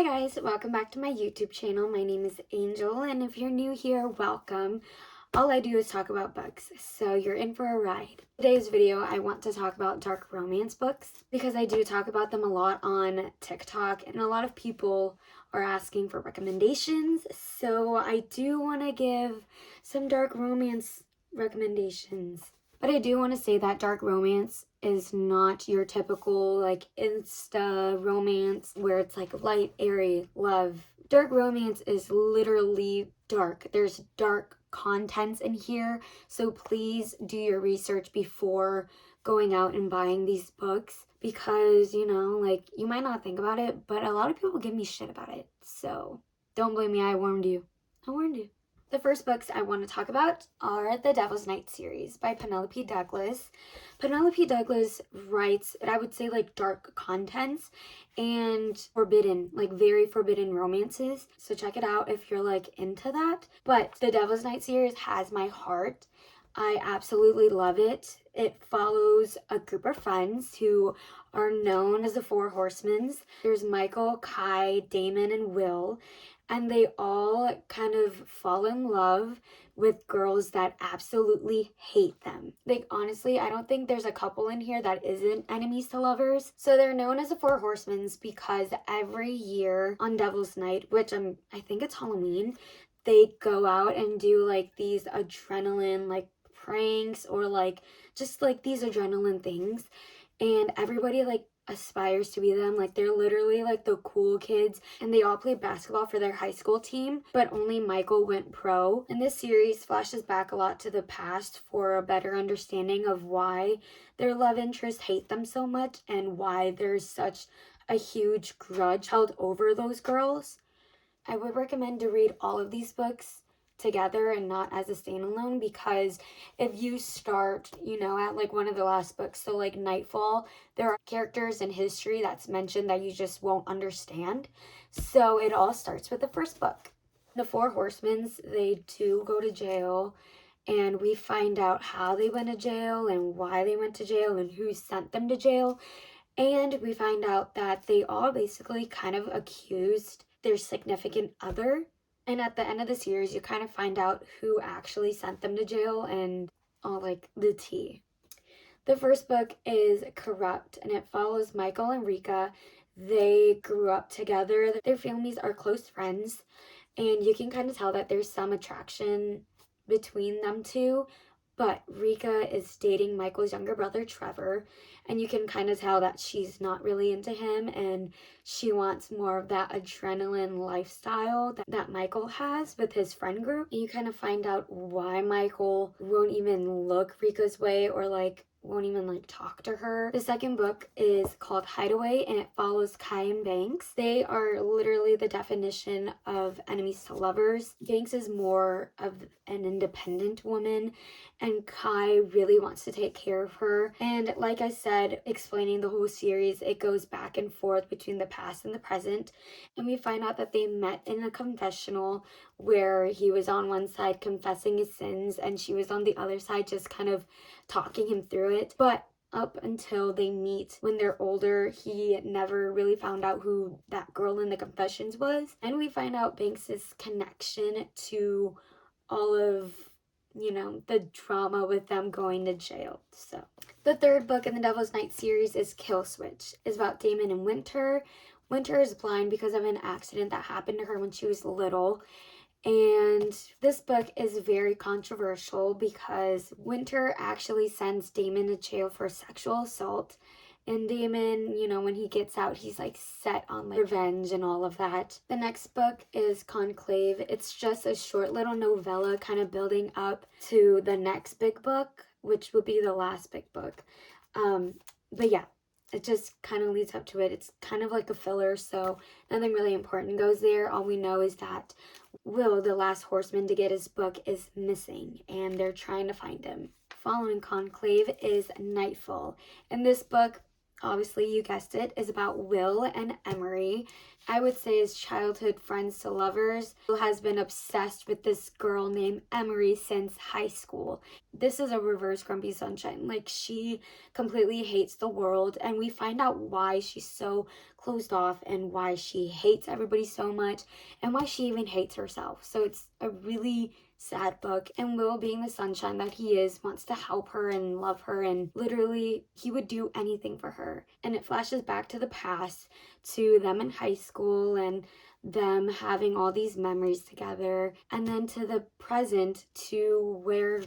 Hi guys, welcome back to my YouTube channel. My name is Angel, and if you're new here, welcome. All I do is talk about books, so you're in for a ride. Today's video, I want to talk about dark romance books because I do talk about them a lot on TikTok, and a lot of people are asking for recommendations, so I do want to give some dark romance recommendations. But I do want to say that dark romance is not your typical like Insta romance where it's like light, airy, love. Dark romance is literally dark. There's dark contents in here, so please do your research before going out and buying these books because, like you might not think about it, but a lot of people give me shit about it. So don't blame me, I warned you. I warned you. The first books I want to talk about are the Devil's Night series by Penelope Douglas. Penelope Douglas writes, I would say, like dark contents and forbidden, like very forbidden romances. So check it out if you're like into that. But the Devil's Night series has my heart. I absolutely love it. It follows a group of friends who are known as the Four Horsemen. There's Michael, Kai, Damon, and Will. And they all kind of fall in love with girls that absolutely hate them. Like, honestly, I don't think there's a couple in here that isn't enemies to lovers. So they're known as the Four Horsemen because every year on Devil's Night, which I think it's Halloween, they go out and do like these adrenaline like pranks or like just like these adrenaline things. And everybody like aspires to be them. Like they're literally like the cool kids, and they all play basketball for their high school team, but only Michael went pro. And this series flashes back a lot to the past for a better understanding of why their love interests hate them so much and why there's such a huge grudge held over those girls. I would recommend to read all of these books together and not as a standalone, because if you start, at like one of the last books, so like Nightfall, there are characters in history that's mentioned that you just won't understand. So it all starts with the first book. The Four Horsemen, they too go to jail, and we find out how they went to jail and why they went to jail and who sent them to jail. And we find out that they all basically kind of accused their significant other. And at the end of the series, you kind of find out who actually sent them to jail and all like the tea. The first book is Corrupt, and it follows Michael and Rika. They grew up together. Their families are close friends, and you can kind of tell that there's some attraction between them two. But Rika is dating Michael's younger brother, Trevor, and you can kind of tell that she's not really into him and she wants more of that adrenaline lifestyle that Michael has with his friend group. And you kind of find out why Michael won't even look Rika's way or like won't even like talk to her. The second book is called Hideaway, and it follows Kai and Banks. They are literally the definition of enemies to lovers. Banks is more of an independent woman, and Kai really wants to take care of her. And like I said, explaining the whole series, it goes back and forth between the past and the present. And we find out that they met in a confessional where he was on one side confessing his sins and she was on the other side just kind of talking him through it. But up until they meet when they're older, he never really found out who that girl in the confessions was. And we find out Banks's connection to all of the drama with them going to jail. So the third book in the Devil's Night series is Kill Switch. It's about Damon and Winter. Winter is blind because of an accident that happened to her when she was little. And this book is very controversial because Winter actually sends Damon to jail for sexual assault. And Damon, when he gets out, he's like set on like revenge and all of that. The next book is Conclave. It's just a short little novella kind of building up to the next big book, which will be the last big book. But yeah, it just kind of leads up to it. It's kind of like a filler, so nothing really important goes there. All we know is that Will, the last horseman to get his book, is missing, and they're trying to find him. Following Conclave is Nightfall. In this book, obviously you guessed it, is about Will and Emery. I would say as childhood friends to lovers. Will has been obsessed with this girl named Emery since high school. This is a reverse Grumpy Sunshine. Like, she completely hates the world, and we find out why she's so closed off and why she hates everybody so much and why she even hates herself. So it's a really sad book, and Will, being the sunshine that he is, wants to help her and love her, and literally he would do anything for her. And it flashes back to the past, to them in high school and them having all these memories together, and then to the present, to where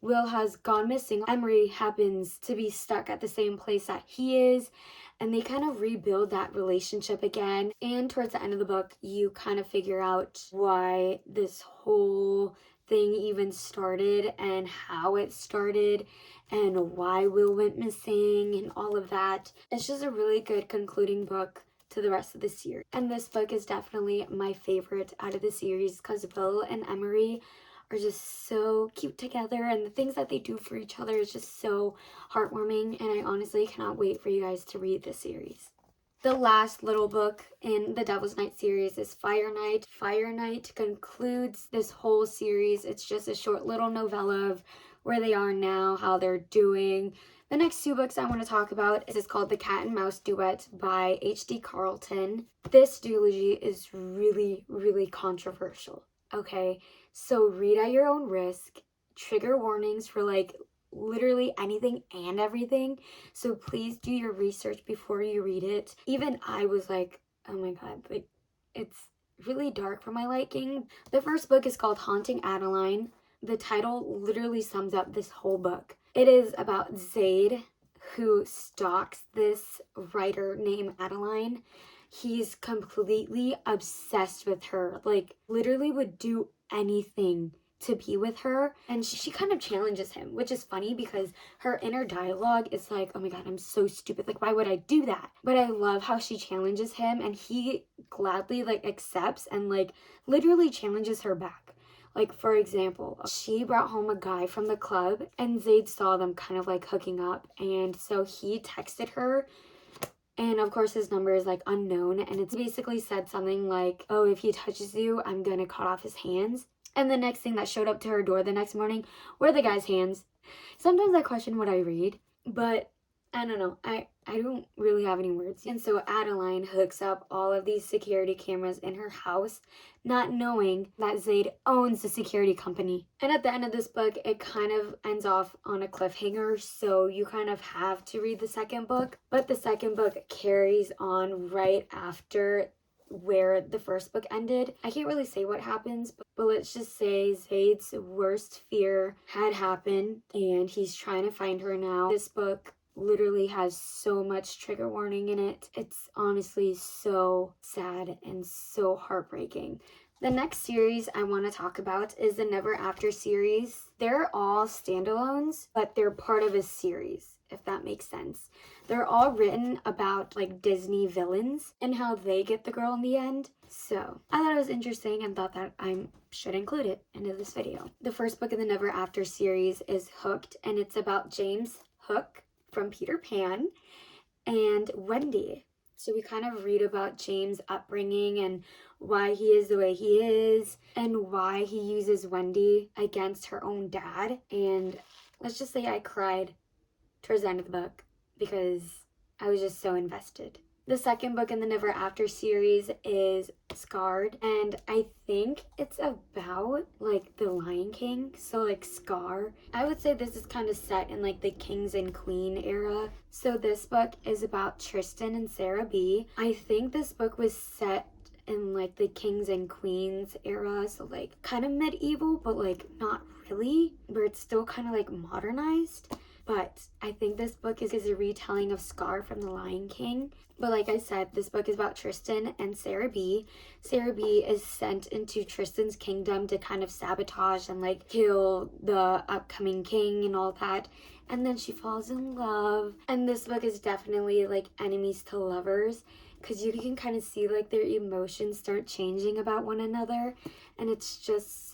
Will has gone missing. Emery happens to be stuck at the same place that he is, and they kind of rebuild that relationship again. And towards the end of the book, you kind of figure out why this whole thing even started and how it started and why Will went missing and all of that. It's just a really good concluding book to the rest of the series. And this book is definitely my favorite out of the series because Will and Emery are just so cute together, and the things that they do for each other is just so heartwarming, and I honestly cannot wait for you guys to read this series. The last little book in the Devil's Night series is Fire Night. Fire Night concludes this whole series. It's just a short little novella of where they are now, how they're doing. The next two books I want to talk about is called The Cat and Mouse Duet by H.D. Carlton. This duology is really, really controversial, okay? So read at your own risk. Trigger warnings for like literally anything and everything. So please do your research before you read it. Even I was like, oh my god, like it's really dark for my liking. The first book is called Haunting Adeline. The title literally sums up this whole book. It is about Zaid, who stalks this writer named Adeline. He's completely obsessed with her, like literally would do anything to be with her, and she kind of challenges him, which is funny because her inner dialogue is like, oh my god, I'm so stupid, like why would I do that? But I love how she challenges him, and he gladly like accepts and like literally challenges her back. Like, for example, she brought home a guy from the club, and Zaid saw them kind of like hooking up, and so he texted her. And of course his number is like unknown, and it's basically said something like, oh, if he touches you, I'm gonna cut off his hands. And the next thing that showed up to her door the next morning were the guy's hands. Sometimes I question what I read, but I don't know. I don't really have any words. And so Adeline hooks up all of these security cameras in her house, not knowing that Zaid owns the security company. And at the end of this book, it kind of ends off on a cliffhanger, so you kind of have to read the second book. But the second book carries on right after where the first book ended. I can't really say what happens, but let's just say Zaid's worst fear had happened and he's trying to find her now. This book literally has so much trigger warning in it. It's honestly so sad and so heartbreaking. The next series I want to talk about is the Never After series. They're all standalones, but they're part of a series, if that makes sense. They're all written about like Disney villains and how they get the girl in the end. So I thought it was interesting and thought that I should include it into this video. The first book in the Never After series is Hooked, and it's about James Hook from Peter Pan and Wendy. So we kind of read about James' upbringing and why he is the way he is and why he uses Wendy against her own dad. And let's just say I cried towards the end of the book because I was just so invested. The second book in the Never After series is Scarred, and I think it's about like the Lion King, so like Scar. I would say this is kind of set in like the Kings and Queen era. So this book is about Tristan and Sarah B. I think this book was set in like the Kings and Queens era, so like kind of medieval, but like not really, where it's still kind of like modernized. But I think this book is a retelling of Scar from The Lion King. But like I said, this book is about Tristan and Sarah B. Sarah B is sent into Tristan's kingdom to kind of sabotage and like kill the upcoming king and all that. And then she falls in love. And this book is definitely like enemies to lovers, because you can kind of see like their emotions start changing about one another. And it's just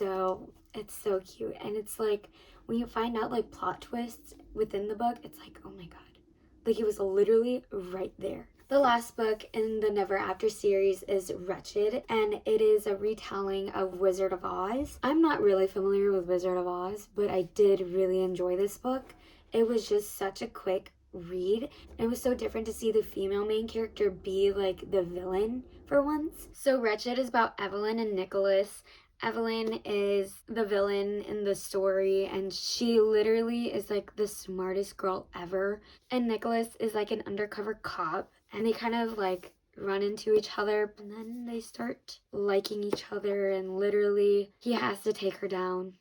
it's so cute. And it's like when you find out like plot twists within the book, it's like, oh my god, Like, it was literally right there. The last book in the Never After series is Wretched, and it is a retelling of Wizard of Oz. I'm not really familiar with Wizard of Oz, but I did really enjoy this book. It was just such a quick read. It was so different to see the female main character be like the villain for once. So Wretched is about Evelyn and Nicholas. Evelyn is the villain in the story, and she literally is like the smartest girl ever. And Nicholas is like an undercover cop, and they kind of like run into each other, and then they start liking each other, and literally he has to take her down.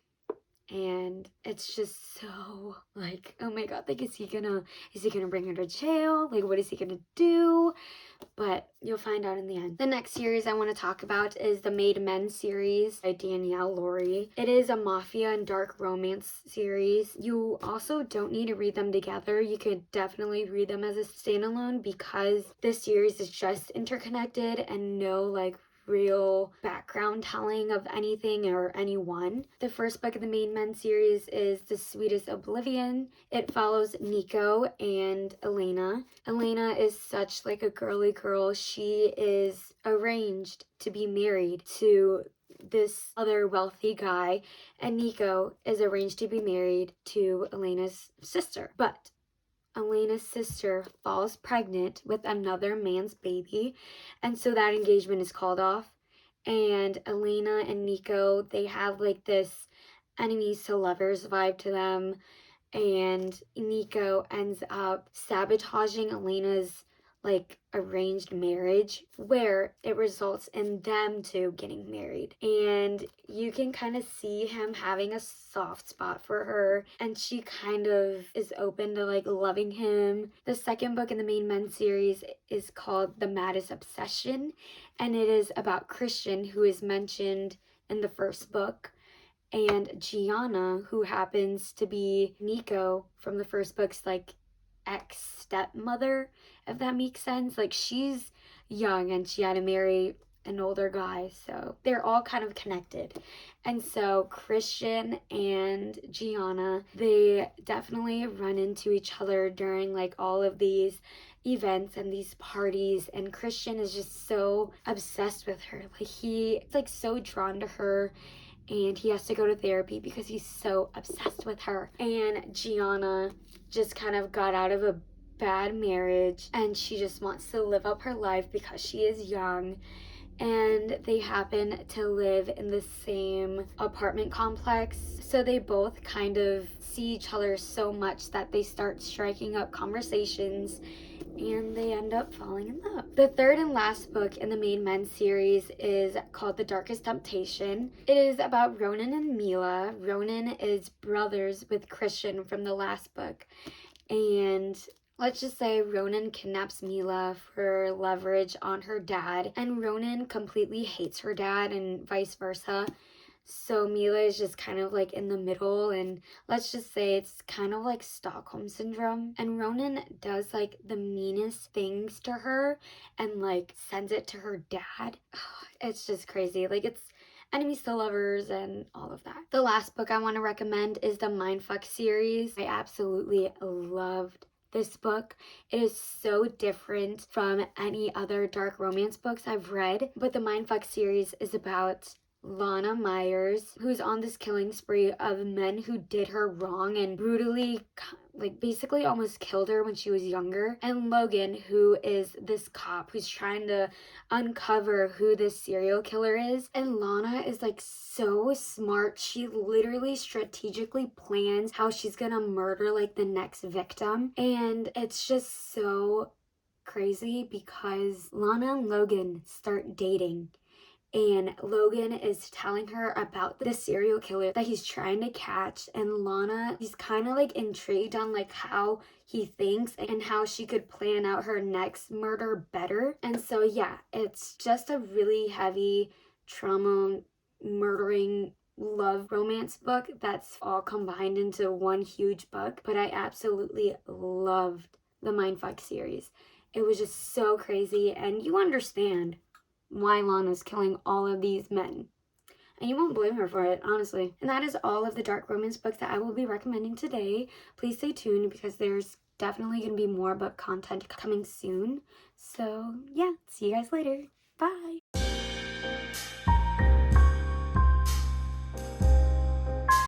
And it's just so like, oh my god, like, is he gonna bring her to jail? Like, what is he gonna do? But you'll find out in the end. The next series I want to talk about is the Made Men series by Danielle Laurie. It is a mafia and dark romance series. You also don't need to read them together. You could definitely read them as a standalone, because this series is just interconnected and no like real background telling of anything or anyone. The first book of the Made Men series is The Sweetest Oblivion. It follows Nico and Elena. Elena is such like a girly girl. She is arranged to be married to this other wealthy guy, and Nico is arranged to be married to Elena's sister. But Elena's sister falls pregnant with another man's baby, and so that engagement is called off. And Elena and Nico, they have like this enemies to lovers vibe to them, and Nico ends up sabotaging Elena's like arranged marriage, where it results in them two getting married. And you can kind of see him having a soft spot for her, and she kind of is open to like loving him. The second book in the Made Men series is called The Maddest Obsession, and it is about Christian, who is mentioned in the first book, and Gianna, who happens to be Nico from the first book's like ex-stepmother, if that makes sense. Like, she's young and she had to marry an older guy, so they're all kind of connected. And so Christian and Gianna, they definitely run into each other during like all of these events and these parties, and Christian is just so obsessed with her. Like, he's like so drawn to her, and he has to go to therapy because he's so obsessed with her. And Gianna just kind of got out of a bad marriage, and she just wants to live up her life because she is young. And they happen to live in the same apartment complex, so they both kind of see each other so much that they start striking up conversations, and they end up falling in love. The third and last book in the Made Men series is called The Darkest Temptation. It is about Ronan and Mila. Ronan is brothers with Christian from the last book, and let's just say Ronan kidnaps Mila for leverage on her dad, and Ronan completely hates her dad and vice versa. So Mila is just kind of like in the middle, and let's just say it's kind of like Stockholm Syndrome. And Ronan does like the meanest things to her and like sends it to her dad. It's just crazy. Like, it's enemies to lovers and all of that. The last book I want to recommend is the Mindfuck series. I absolutely loved this book. It is so different from any other dark romance books I've read, but the Mindfuck series is about Lana Myers, who's on this killing spree of men who did her wrong and brutally, like, basically almost killed her when she was younger. And Logan, who is this cop who's trying to uncover who this serial killer is. And Lana is like so smart. She literally strategically plans how she's gonna murder like the next victim. And it's just so crazy because Lana and Logan start dating, and Logan is telling her about the serial killer that he's trying to catch, and Lana, he's kind of like intrigued on like how he thinks and how she could plan out her next murder better. And so yeah, it's just a really heavy trauma murdering love romance book that's all combined into one huge book. But I absolutely loved the Mindfuck series. It was just so crazy, and you understand why Lana's killing all of these men. and you won't blame her for it, honestly. And that is all of the dark romance books that I will be recommending today. Please stay tuned because there's definitely going to be more book content coming soon. So yeah, see you guys later. Bye!